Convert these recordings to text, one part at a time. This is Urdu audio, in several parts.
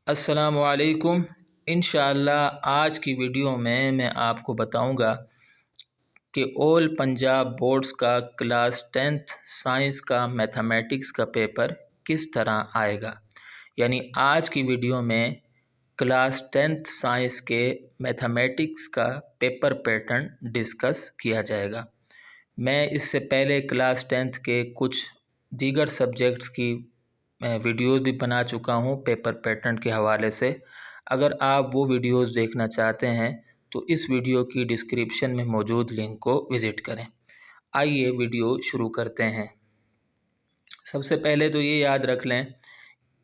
السلام علیکم۔ انشاءاللہ آج کی ویڈیو میں آپ کو بتاؤں گا کہ آل پنجاب بورڈز کا کلاس 10th سائنس کا میتھمیٹکس کا پیپر کس طرح آئے گا۔ یعنی آج کی ویڈیو میں کلاس 10th سائنس کے میتھمیٹکس کا پیپر پیٹرن ڈسکس کیا جائے گا۔ میں اس سے پہلے کلاس 10th کے کچھ دیگر سبجیکٹس کی ویڈیوز بھی بنا چکا ہوں پیپر پیٹرن کے حوالے سے۔ اگر آپ وہ ویڈیوز دیکھنا چاہتے ہیں تو اس ویڈیو کی ڈسکرپشن میں موجود لنک کو وزٹ کریں۔ آئیے ویڈیو شروع کرتے ہیں۔ سب سے پہلے تو یہ یاد رکھ لیں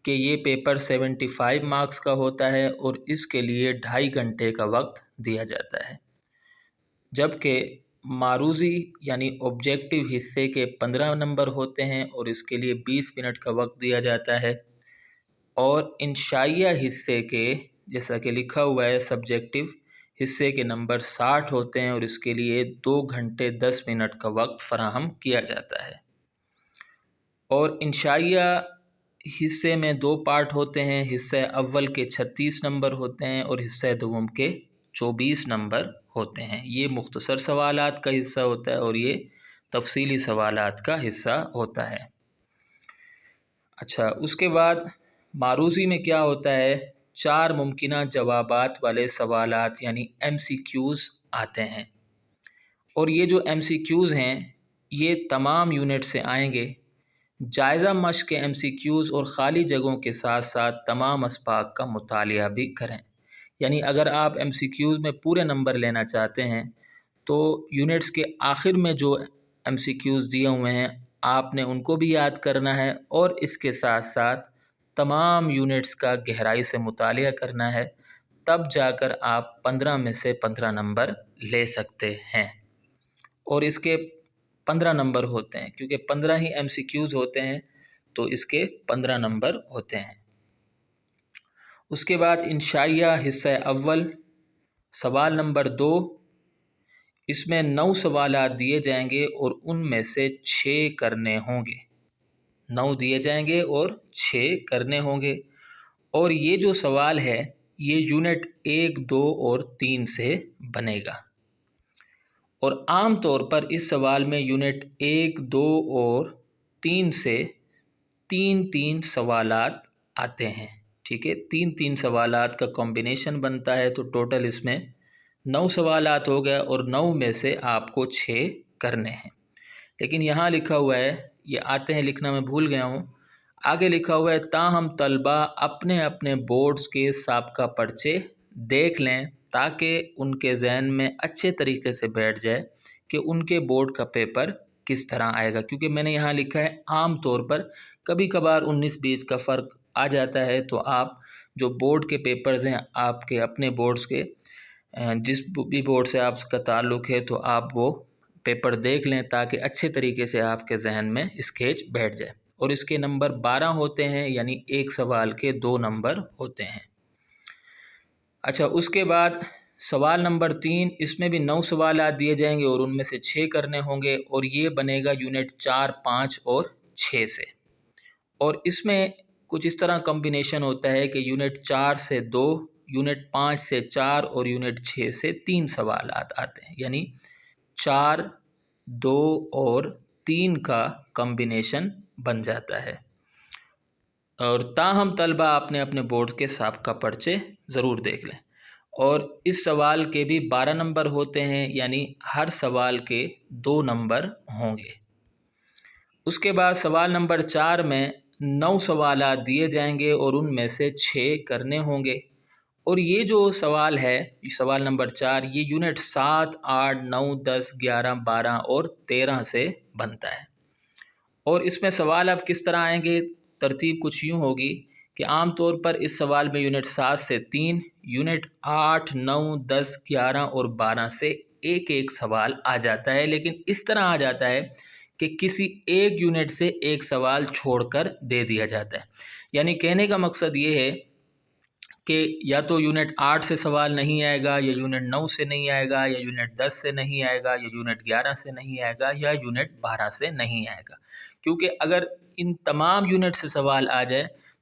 کہ یہ پیپر 75 مارکس کا ہوتا ہے اور اس کے لیے 2.5 گھنٹے کا وقت دیا جاتا ہے، جبکہ معروضی یعنی آبجیکٹیو حصے کے 15 نمبر ہوتے ہیں اور اس کے لیے 20 منٹ کا وقت دیا جاتا ہے، اور انشائیہ حصے کے جیسا کہ لکھا ہوا ہے سبجیکٹیو حصے کے نمبر 60 ہوتے ہیں اور اس کے لیے 2 گھنٹے 10 منٹ کا وقت فراہم کیا جاتا ہے۔ اور انشائیہ حصے میں 2 پارٹ ہوتے ہیں، حصہ اول کے 36 نمبر ہوتے ہیں اور حصہ دوم کے 24 نمبر ہوتے ہیں۔ یہ مختصر سوالات کا حصہ ہوتا ہے اور یہ تفصیلی سوالات کا حصہ ہوتا ہے۔ اچھا، اس کے بعد معروضی میں کیا ہوتا ہے، 4 ممکنہ جوابات والے سوالات یعنی MCQs آتے ہیں، اور یہ جو MCQs ہیں یہ تمام یونٹ سے آئیں گے۔ جائزہ مشق کے MCQs اور خالی جگہوں کے ساتھ ساتھ تمام اسباق کا مطالعہ بھی کریں۔ یعنی اگر آپ MCQs میں پورے نمبر لینا چاہتے ہیں تو یونٹس کے آخر میں جو MCQs دیے ہوئے ہیں آپ نے ان کو بھی یاد کرنا ہے، اور اس کے ساتھ ساتھ تمام یونٹس کا گہرائی سے مطالعہ کرنا ہے، تب جا کر آپ 15 میں سے 15 نمبر لے سکتے ہیں۔ اور اس کے 15 نمبر ہوتے ہیں، کیونکہ 15 ہی MCQs ہوتے ہیں تو اس کے 15 نمبر ہوتے ہیں۔ اس کے بعد انشائیہ حصہ اول سوال نمبر 2، اس میں 9 سوالات دیے جائیں گے اور ان میں سے 6 کرنے ہوں گے۔ 9 دیے جائیں گے اور 6 کرنے ہوں گے، اور یہ جو سوال ہے یہ یونٹ 1، 2 اور 3 سے بنے گا۔ اور عام طور پر اس سوال میں یونٹ 1، 2 اور 3 سے 3 سوالات آتے ہیں، ٹھیک ہے، 3 سوالات کا کمبینیشن بنتا ہے، تو ٹوٹل اس میں 9 سوالات ہو گئے اور 9 میں سے آپ کو 6 کرنے ہیں۔ لیکن یہاں لکھا ہوا ہے، یہ آتے ہیں لکھنا میں بھول گیا ہوں، آگے لکھا ہوا ہے تاہم طلبہ اپنے اپنے بورڈز کے سابقہ پرچے دیکھ لیں تاکہ ان کے ذہن میں اچھے طریقے سے بیٹھ جائے کہ ان کے بورڈ کا پیپر کس طرح آئے گا، کیونکہ میں نے یہاں لکھا ہے عام طور پر، کبھی کبھار 19-20 کا فرق آ جاتا ہے، تو آپ جو بورڈ کے پیپرز ہیں آپ کے اپنے بورڈز کے، جس بھی بورڈ سے آپ کا تعلق ہے تو آپ وہ پیپر دیکھ لیں تاکہ اچھے طریقے سے آپ کے ذہن میں اسکیچ بیٹھ جائے۔ اور اس کے نمبر 12 ہوتے ہیں، یعنی ایک سوال کے 2 نمبر ہوتے ہیں۔ اچھا، اس کے بعد سوال نمبر 3، اس میں بھی 9 سوالات دیے جائیں گے اور ان میں سے 6 کرنے ہوں گے، اور یہ بنے گا یونٹ 4، 5 اور 6 سے۔ اور اس میں کچھ اس طرح کمبینیشن ہوتا ہے کہ یونٹ 4 سے 2، یونٹ 5 سے 4 اور یونٹ 6 سے 3 سوالات آتے ہیں، یعنی 4، 2 اور 3 کا کمبینیشن بن جاتا ہے۔ اور تاہم طلبہ اپنے اپنے بورڈ کے سابقہ پرچے ضرور دیکھ لیں۔ اور اس سوال کے بھی 12 نمبر ہوتے ہیں، یعنی ہر سوال کے 2 نمبر ہوں گے۔ اس کے بعد سوال نمبر 4 میں 9 سوالات دیے جائیں گے اور ان میں سے 6 کرنے ہوں گے، اور یہ جو سوال ہے سوال نمبر 4 یہ یونٹ 7، 8، 9، 10، 11، 12 اور 13 سے بنتا ہے۔ اور اس میں سوال اب کس طرح آئیں گے، ترتیب کچھ یوں ہوگی کہ عام طور پر اس سوال میں یونٹ 7 سے 3، یونٹ 8، 9، 10، 11 اور 12 سے ایک سوال آ جاتا ہے، لیکن اس طرح آ جاتا ہے کہ کسی ایک یونٹ سے ایک سوال چھوڑ کر دے دیا جاتا ہے۔ یعنی کہنے کا مقصد یہ ہے کہ یا تو یونٹ 8 سے سوال نہیں آئے گا، یا یونٹ 9 سے نہیں آئے گا، یا یونٹ 10 سے نہیں آئے گا، یا یونٹ 11 سے نہیں آئے گا، یا یونٹ 12 سے نہیں آئے گا، کیونکہ اگر ان تمام یونٹ سے سوال آ جائے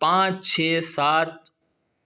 5, 6, 7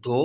2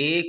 1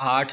8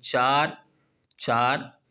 4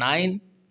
9